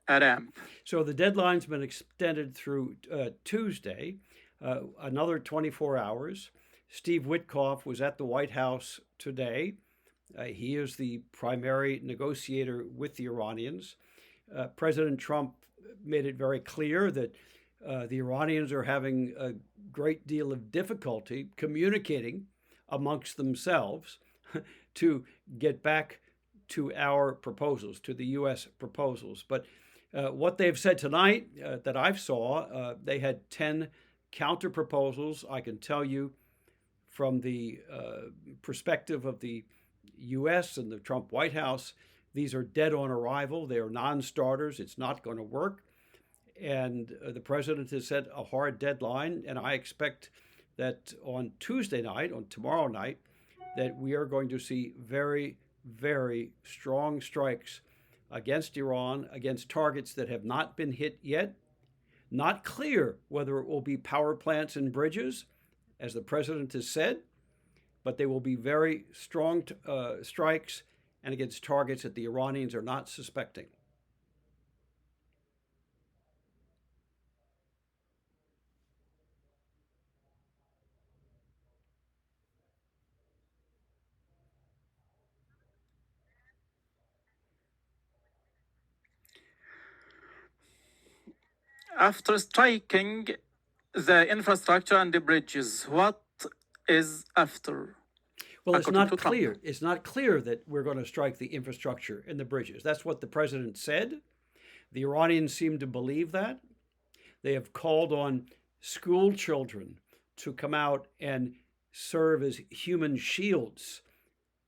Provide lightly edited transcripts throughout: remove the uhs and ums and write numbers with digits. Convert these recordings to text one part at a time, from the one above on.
ramp. So the deadline's been extended through Tuesday, another 24 hours. Steve Witkoff was at the White House today. He is the primary negotiator with the Iranians. President Trump made it very clear that the Iranians are having a great deal of difficulty communicating amongst themselves to get back to our proposals, to the U.S. proposals. But what they've said tonight that I've saw, they had 10 counter proposals. I can tell you from the perspective of the U.S. and the Trump White House, these are dead on arrival. They are non-starters. It's not going to work. And the president has set a hard deadline, and I expect that on Tuesday night, on tomorrow night, that we are going to see very, very strong strikes against Iran, against targets that have not been hit yet. Not clear whether it will be power plants and bridges, as the president has said, but they will be very strong strikes and against targets that the Iranians are not suspecting. After striking the infrastructure and the bridges, what is after, Well, it's according not to Trump? clear. It's not clear that we're going to strike the infrastructure and the bridges. That's what the president said. The Iranians seem to believe that. They have called on school children to come out and serve as human shields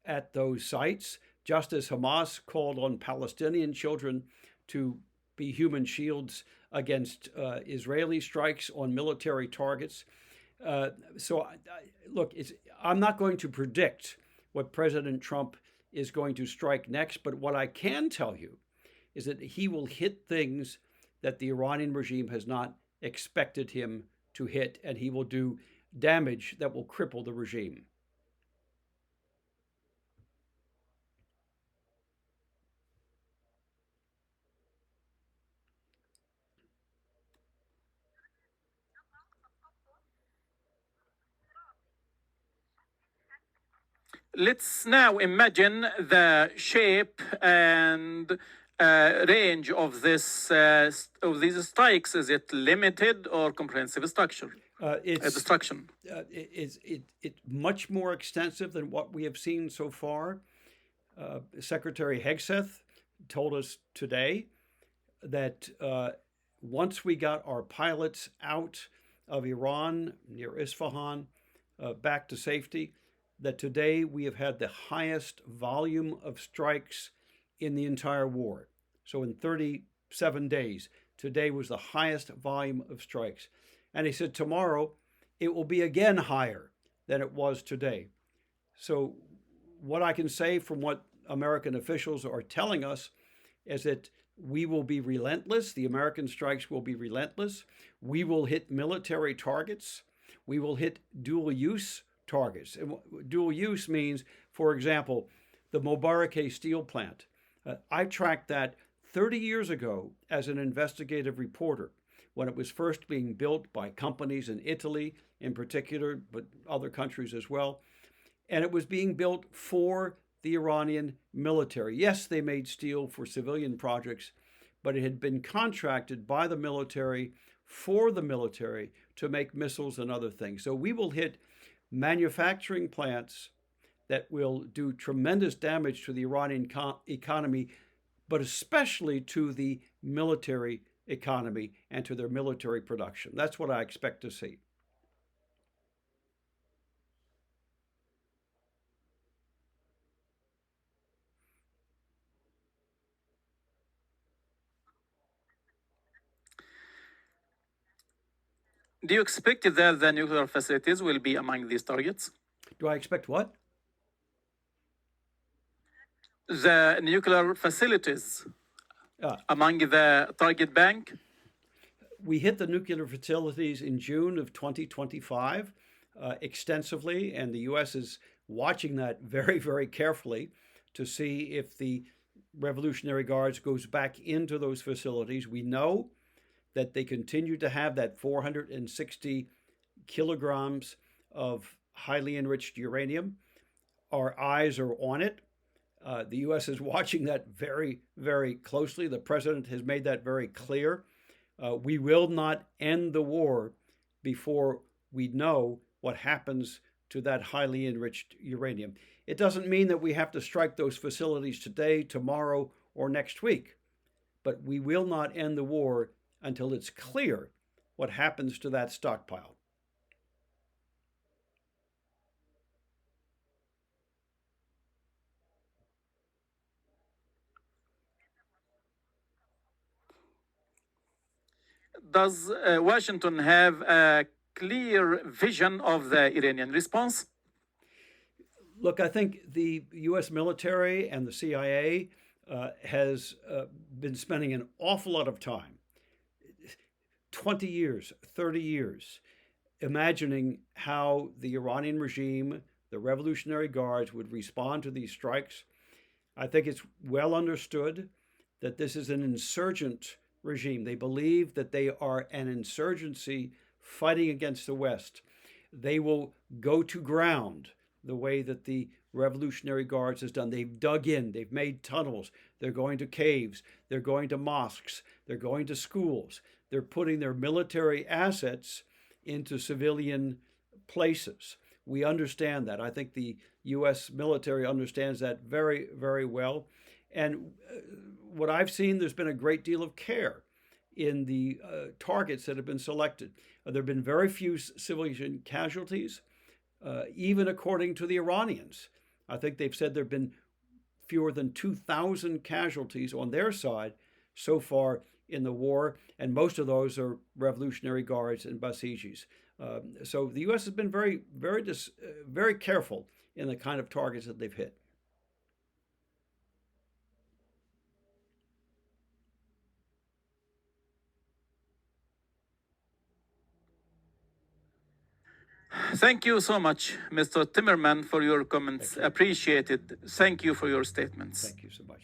at those sites, just as Hamas called on Palestinian children to be human shields against Israeli strikes on military targets. Look, I'm not going to predict what President Trump is going to strike next, but what I can tell you is that he will hit things that the Iranian regime has not expected him to hit, and he will do damage that will cripple the regime. Let's now imagine the shape and range of of these strikes. Is it limited or comprehensive structure? It's Destruction. it's much more extensive than what we have seen so far. Secretary Hegseth told us today that once we got our pilots out of Iran near Isfahan back to safety, that today we have had the highest volume of strikes in the entire war. So in 37 days, today was the highest volume of strikes. And he said tomorrow it will be again higher than it was today. So what I can say from what American officials are telling us is that we will be relentless. The American strikes will be relentless. We will hit military targets. We will hit dual use targets. And dual use means, for example, the Mobarake steel plant. I tracked that 30 years ago as an investigative reporter when it was first being built by companies in Italy in particular, but other countries as well. And it was being built for the Iranian military. Yes, they made steel for civilian projects, but it had been contracted by the military for the military to make missiles and other things. So we will hit manufacturing plants that will do tremendous damage to the Iranian economy, but especially to the military economy and to their military production. That's what I expect to see. Do you expect that the nuclear facilities will be among these targets? Do I expect what? The nuclear facilities Uh, among the target bank? we hit the nuclear facilities in June of 2025 extensively, and the U.S. is watching that very, very carefully to see if the Revolutionary Guards goes back into those facilities. We know that they continue to have that 460 kilograms of highly enriched uranium. Our eyes are on it. The U.S. is watching that very, very closely. The president has made that very clear. We will not end the war before we know what happens to that highly enriched uranium. It doesn't mean that we have to strike those facilities today, tomorrow, or next week, but we will not end the war until it's clear what happens to that stockpile. Does Washington have a clear vision of the Iranian response? Look, I think the U.S. military and the CIA has been spending an awful lot of time, 20 years, 30 years, imagining how the Iranian regime, the Revolutionary Guards, would respond to these strikes. I think it's well understood that this is an insurgent regime. They believe that they are an insurgency fighting against the West. They will go to ground the way that the Revolutionary Guards has done. They've dug in, they've made tunnels, they're going to caves, they're going to mosques, they're going to schools, they're putting their military assets into civilian places. We understand that. I think the U.S. military understands that very, very well. And what I've seen, there's been a great deal of care in the targets that have been selected. There have been very few civilian casualties, even according to the Iranians. I think they've said there have been fewer than 2,000 casualties on their side so far in the war, and most of those are Revolutionary Guards and Basijis. So the U.S. has been very, very careful in the kind of targets that they've hit. Thank you so much, Mr. Timmerman, for your comments. Thank you. Appreciated. Thank you for your statements. Thank you so much.